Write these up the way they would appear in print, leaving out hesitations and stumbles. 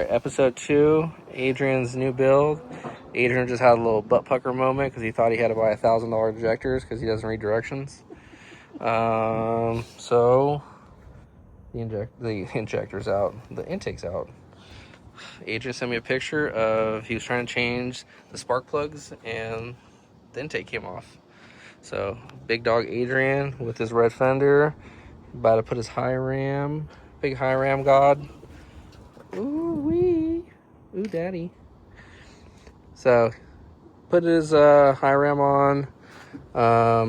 Episode 2, Adrian's new build. Adrian just had a little butt pucker moment because he thought he had to buy $1,000 injectors because he doesn't read directions. So the injector's out, the intake's out. Adrian sent me a picture of he was trying to change the spark plugs and the intake came off. So big dog Adrian with his red fender, about to put his high ram, big high ram god. Ooh wee, ooh daddy. So put his high ram on.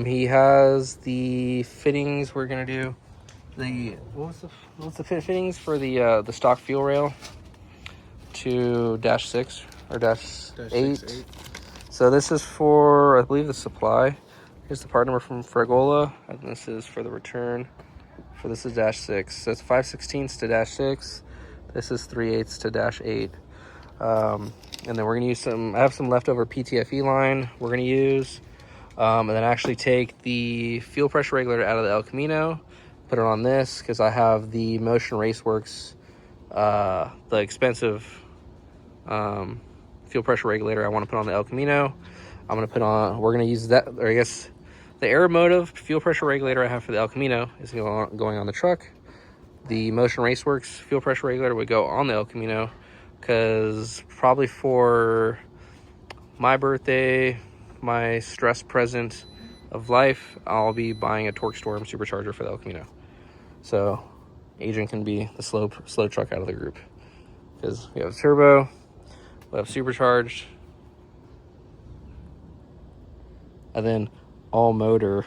He has the fittings. We're gonna do the what's the fittings for the stock fuel rail to -6 or -8. So this is for, I believe, the supply. Here's the part number from Fragola, and this is for the return. For this is -6. So it's 5/16 to -6. This is 3/8 to -8. And then we're gonna use some. I have some leftover PTFE line. We're gonna use, and then actually take the fuel pressure regulator out of the El Camino, put it on this because I have the Motion Raceworks, the expensive fuel pressure regulator. I want to put on the El Camino. I'm gonna put on. We're gonna use that, or I guess the Aeromotive fuel pressure regulator I have for the El Camino is going on the truck. The Motion Raceworks fuel pressure regulator would go on the El Camino because probably for my birthday, my stress present of life, I'll be buying a Torque Storm supercharger for the El Camino. So Adrian can be the slow truck out of the group because we have turbo, we have supercharged, and then all motor.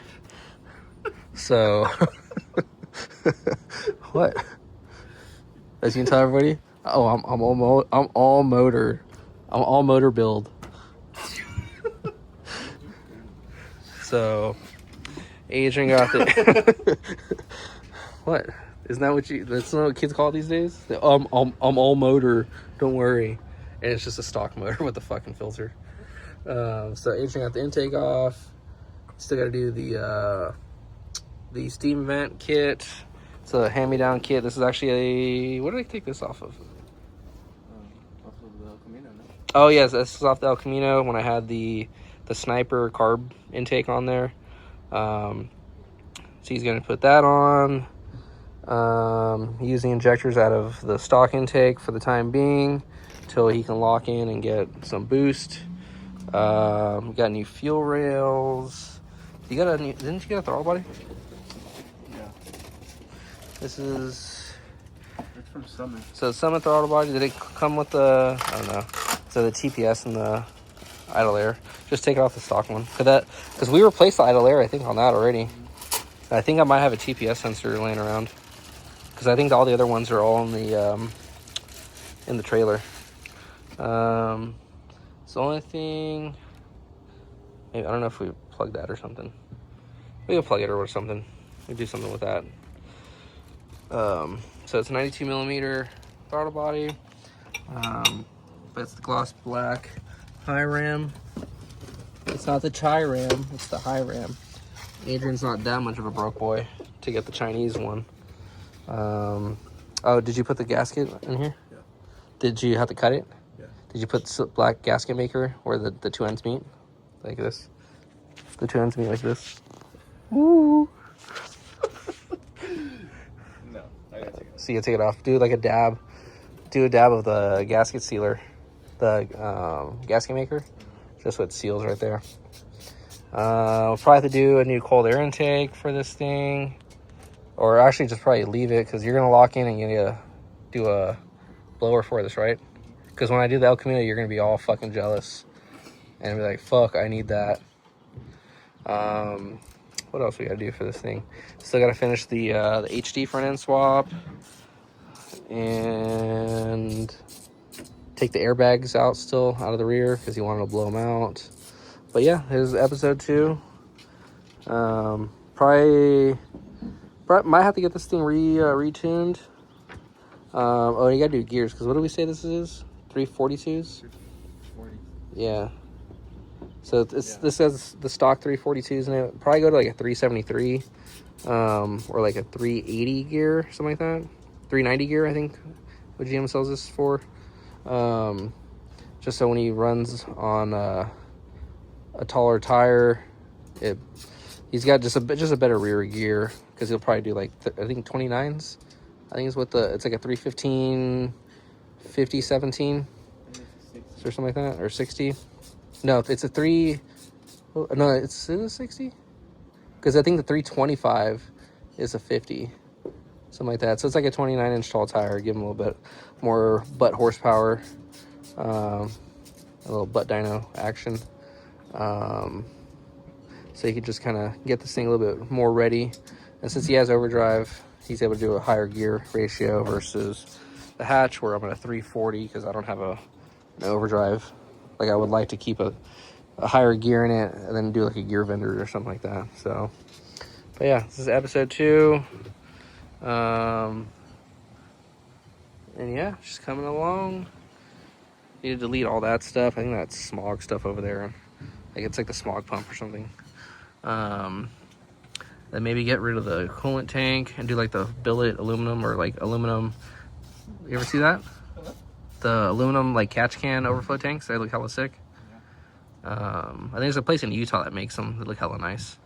So what? As you can tell everybody, oh, I'm all motor. I'm all motor build. So Adrian got the what? Isn't that what that's not what kids call it these days? I'm all motor, don't worry. And it's just a stock motor with a fucking filter. So Adrian got the intake off. Still got to do the steam vent kit. It's a hand-me-down kit. This is actually what did I take this off of? Off of the El Camino, no? Oh yes, this is off the El Camino when I had the Sniper carb intake on there. So he's gonna put that on. Using injectors out of the stock intake for the time being until he can lock in and get some boost. We got new fuel rails. Didn't you get a throttle body? Yeah. This is. It's from Summit. So the Summit throttle body, did it come with the, I don't know. So the TPS and the idle air. Just take it off the stock one. Because we replaced the idle air, I think, on that already. I think I might have a TPS sensor laying around. Because I think all the other ones are all in the trailer. It's the only thing. Maybe, I don't know if we plug that or something. We can plug it or something. We do something with that. So it's a 92 millimeter throttle body. But it's the gloss black high ram. It's not the Chai ram, it's the high ram. Adrian's not that much of a broke boy to get the Chinese one. Oh, did you put the gasket in here? Yeah. Did you have to cut it? Yeah. Did you put the black gasket maker where the two ends meet? Like this? The two ends meet like this? Woo! No, I gotta take it off. So you take it off. Do like a dab. Do a dab of the gasket sealer. The gasket maker. Just so it seals right there. We'll probably have to do a new cold air intake for this thing. Or actually just probably leave it because you're going to lock in and you need to do a blower for this, right? Because when I do the El Camino, you're going to be all fucking jealous. And be like, fuck, I need that. What else we got to do for this thing? Still got to finish the HD front end swap. And take the airbags out still, out of the rear, because you wanted to blow them out. But yeah, here's episode 2. Probably might have to get this thing retuned. Oh, you gotta do gears, because what do we say this is? 342s? 340. Yeah. So this has the stock 342s in it. Probably go to like a 373, or like a 380 gear, something like that. 390 gear, I think, what GM sells this for. just so when he runs on a taller tire, he's got just a better rear gear, because he'll probably do like I think 29s. I think it's it's like a 315 50 17 or something like that, or 60. No, it's a 3. No, is it a 60? Because I think the 325 is a 50, something like that. So it's like a 29-inch tall tire. Give him a little bit more butt horsepower, a little butt dyno action. So you can just kind of get this thing a little bit more ready. And since he has overdrive, he's able to do a higher gear ratio versus the hatch, where I'm at a 340 because I don't have an overdrive. Like, I would like to keep a higher gear in it and then do like a gear vendor or something like that. So, but yeah, this is episode 2. And yeah, just coming along. Need to delete all that stuff. I think that's smog stuff over there. Like, it's like the smog pump or something. Then maybe get rid of the coolant tank and do like the billet aluminum, or like aluminum. You ever see that? The aluminum like catch can overflow tanks. They look hella sick. I think there's a place in Utah that makes them. They look hella nice.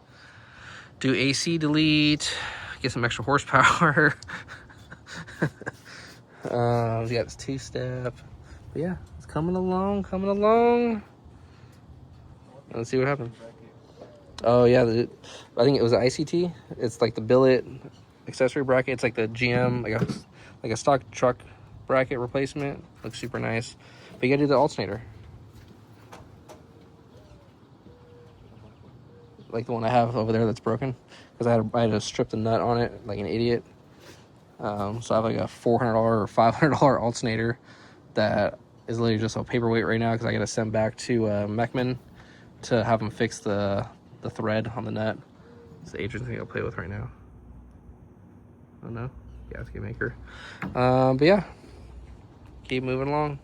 Do AC delete. Get some extra horsepower. We got this 2-step. But yeah, it's coming along. Let's see what happens. Oh yeah, I think it was an ICT. It's like the billet accessory bracket. It's like the GM, like a stock truck bracket replacement. Looks super nice. But you gotta do the alternator. Like the one I have over there that's broken, because I had to strip the nut on it like an idiot. So I have like a $400 or $500 alternator that is literally just a paperweight right now, because I got to send back to Mechman to have them fix the thread on the nut. It's the Adrian thing I'll play with right now. Oh no, gasket maker. But yeah, keep moving along.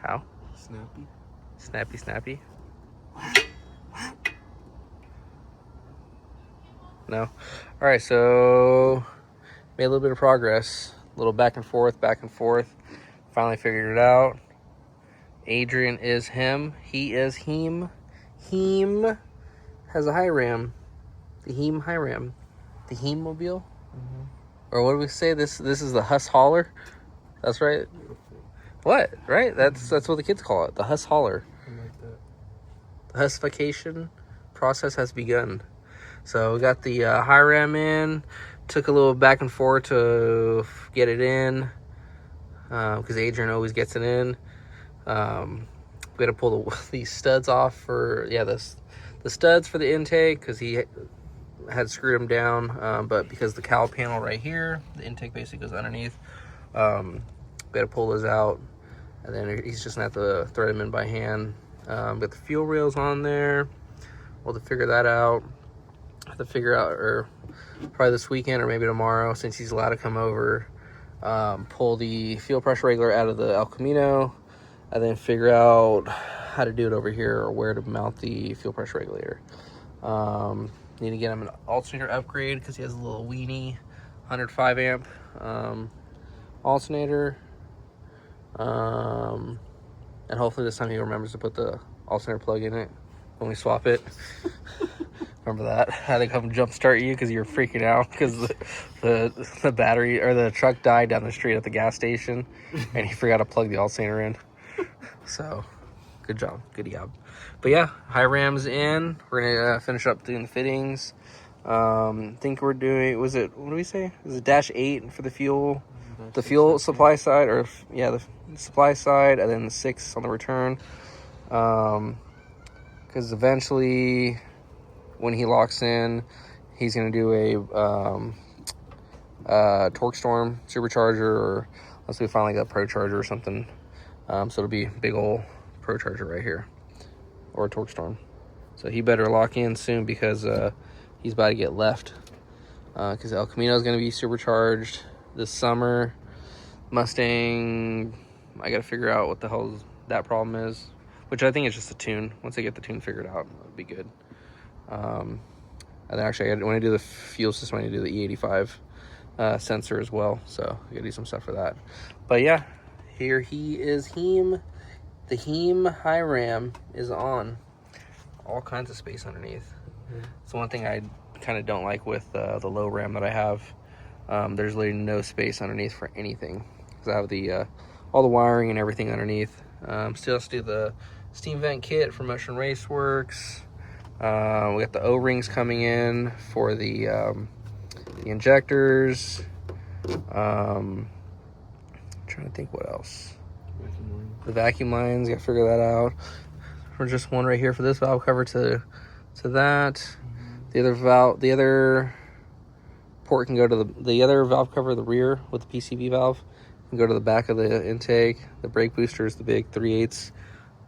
How? Snappy. No. All right, so made a little bit of progress. A little back and forth. Finally figured it out. Adrian is him. He is him. Him has a high ram. The Heme high ram. The Heme mobile. Mm-hmm. Or what do we say? This is the Huss hauler. That's right. What? Right? That's what the kids call it. The Huss hauler. I like that. The Hussification process has begun. So we got the high ram in. Took a little back and forth to get it in, because Adrian always gets it in. We had to pull these studs off for the studs for the intake, because he had screwed them down, but because the cowl panel right here, the intake basically goes underneath. We had to pull those out, and then he's just gonna have to thread them in by hand. Got the fuel rails on there. We'll have to figure that out. Have to figure out, or probably this weekend or maybe tomorrow, since he's allowed to come over, pull the fuel pressure regulator out of the El Camino, and then figure out how to do it over here, or where to mount the fuel pressure regulator. Need to get him an alternator upgrade, because he has a little weenie 105 amp alternator. And hopefully this time he remembers to put the alternator plug in it when we swap it. Remember that? I had to come jump start you because you were freaking out because the battery, or the truck died down the street at the gas station, and he forgot to plug the alternator in. So, good job. But yeah, high rams in. We're gonna finish up doing the fittings. Think we're doing, what do we say? Was it -8 for the fuel? The fuel supply side, or yeah, the supply side, and then the 6 on the return. Because eventually, when he locks in, he's gonna do a torque storm supercharger, or unless we find like a pro charger or something. So it'll be big old pro charger right here, or a torque storm. So So he better lock in soon because he's about to get left. Because El Camino is going to be supercharged this summer. Mustang, I got to figure out what the hell that problem is, which I think is just a tune. Once I get the tune figured out, it'll be good. And then actually, when I do the fuel system, I need to do the E85 sensor as well. So I got to do some stuff for that. But yeah, here he is. The Heme high ram is on. All kinds of space underneath. It's one thing I kind of don't like with the low ram that I have. There's literally no space underneath for anything because I have the all the wiring and everything underneath. Still has to do the steam vent kit for Motion Raceworks. We got the O-rings coming in for the injectors. Trying to think what else. The vacuum lines, gotta figure that out. Or just one right here for this valve cover to that. The other port can go to the other valve cover, the rear with the PCV valve, can go to the back of the intake. The brake booster is the big 3/8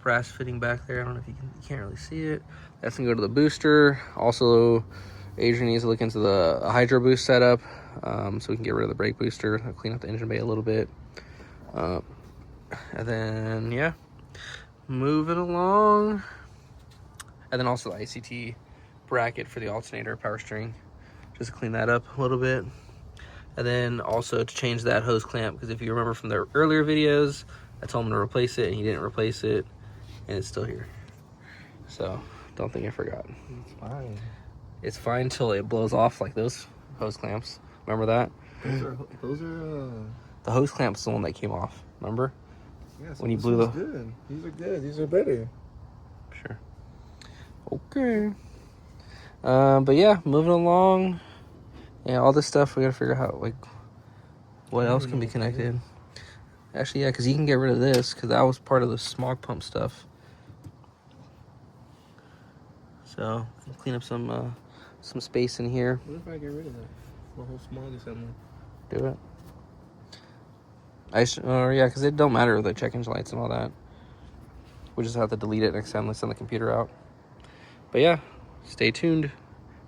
brass fitting back there. I don't know if you can't really see it. That's gonna go to the booster. Also, Adrian needs to look into the hydro boost setup, so we can get rid of the brake booster. I'll clean up the engine bay a little bit. And then yeah, moving along. And then also the ICT bracket for the alternator power steering, just to clean that up a little bit. And then also to change that hose clamp, because if you remember from the earlier videos, I told him to replace it and he didn't replace it, and it's still here. So don't think I forgot. It's fine. It's fine till it blows off like those hose clamps. Remember that? Those are the hose clamp's the one that came off. Remember? yeah, so when you blew the. Good. These are good. These are better. Sure. Okay. But yeah, moving along. Yeah, all this stuff we gotta figure out like what else can be connected. Actually, yeah, because you can get rid of this because that was part of the smog pump stuff. So clean up some space in here. What if I get rid of that? The whole smog assembly. Do it. Yeah, because it don't matter the check engine lights and all that. We just have to delete it next time we send the computer out. But yeah, stay tuned.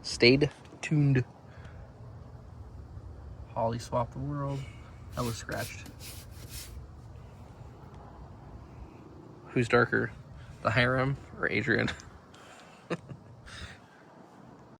Stayed tuned. Holly swapped the world. That was scratched. Who's darker, the Hiram or Adrian?